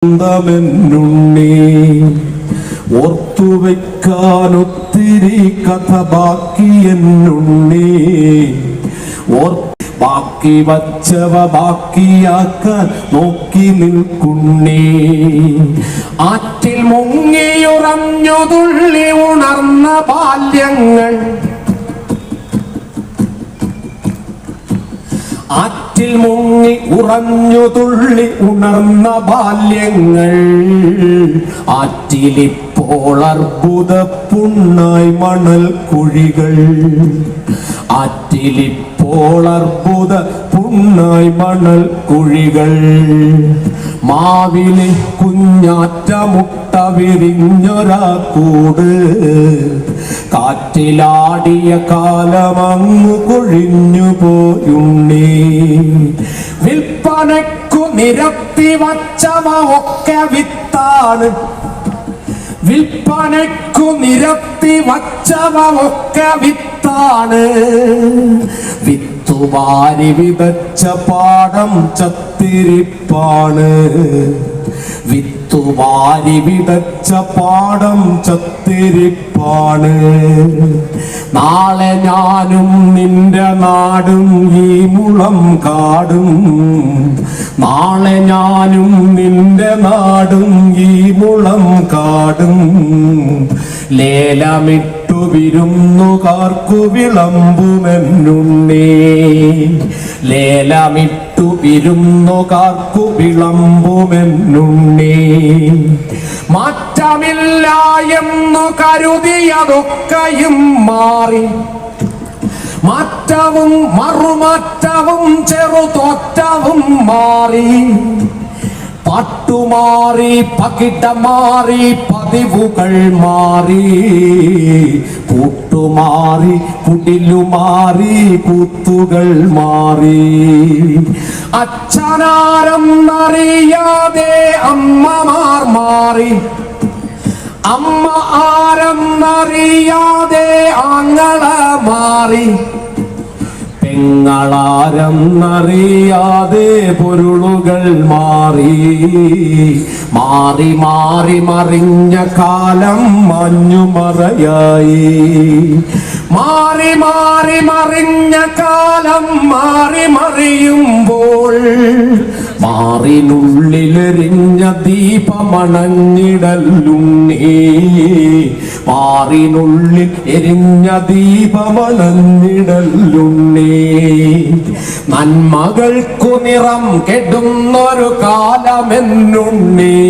ുണ്ണി ഓർത്തുവെക്കാനൊത്തിരി കഥ ബാക്കിയെന്നുണ്ണി ബാക്കി വച്ചവ ബാക്കിയാക്കാൻ നോക്കി നിൽക്കുന്നേ. ആറ്റിൽ മുങ്ങിയുറഞ്ഞു തുള്ളി ഉണർന്ന ബാല്യങ്ങൾ, ആറ്റിൽ മുങ്ങി ഉറഞ്ഞു തുള്ളി ഉണർന്ന ബാല്യങ്ങൾ, ആറ്റിലിപ്പോൾ അർബുദ പുണ്ണായി മണൽ കുഴികൾ, ആറ്റിലിപ്പോൾ അർബുദ പുണ്ണായി മണൽ കുഴികൾ. മാവിലെ കുഞ്ഞാറ്റ മുട്ട വിരിഞ്ഞൊരാ കൂട്, കാറ്റിലാടിയ കാലമങ്ങു കൊഴിഞ്ഞു പോയുണ്ണി. വിൽപ്പനയ്ക്കു നിരത്തി വച്ചവ ഒക്കെ വിത്താണ്, വിൽപ്പനയ്ക്കു നിരത്തി വച്ചവ ഒക്കെ വിത്താണ്. വിത്തുവാരി വിതച്ച പാടം ചത്തിരിപ്പാണ്, വിത്തുവാരി വിതച്ച പാടം ചത്തിരിപ്പാണ്. നാളെ ഞാനും നിന്റെ നാടും ഈ മുളം കാടും, നാളെ ഞാനും നിന്റെ നാടും ഈ മുളം കാടും. ലേലമിട്ടു വിരുന്നുകാർക്കു വിളമ്പുമെന്നുണ്ണി, ലേലമിട്ടു വിരുന്നുകാർക്കു വിളമ്പുമെന്നുണ്ണി. മാറ്റമില്ല എന്നു കരുതിയതൊക്കെയും മാറി, മാറ്റവും മറുമാറ്റവും ചെറുതോറ്റവും മാറി. പാട്ടുമാറി പകിടമാറി പതിവുകൾ മാറി, കൂട്ടുമാറി കുടിലുമാറി കൂത്തുകൾ മാറി. അച്ഛനാരം അറിയാതെ അമ്മമാർ മാറി, അമ്മ ആരം അറിയാതെ ആങ്ങള മാറി. പെങ്ങളാരം അറിയാതെ പൊരുളുകൾ മാറി, മാറി മാറി മറിഞ്ഞ കാലം മഞ്ഞുമറയായി. മാറി മാറി മറിഞ്ഞ കാലം മാറി മറിയുമ്പോൾ, മാറിനുള്ളിലെറിഞ്ഞ ദീപമണഞ്ഞിടലുണ്ണി, മാറിനുള്ളിൽ എരിഞ്ഞ ദീപമണഞ്ഞിടലുണ്ണി. നന്മകൾക്കു നിറം കെടുന്നൊരു കാലമെന്നുണ്ണി.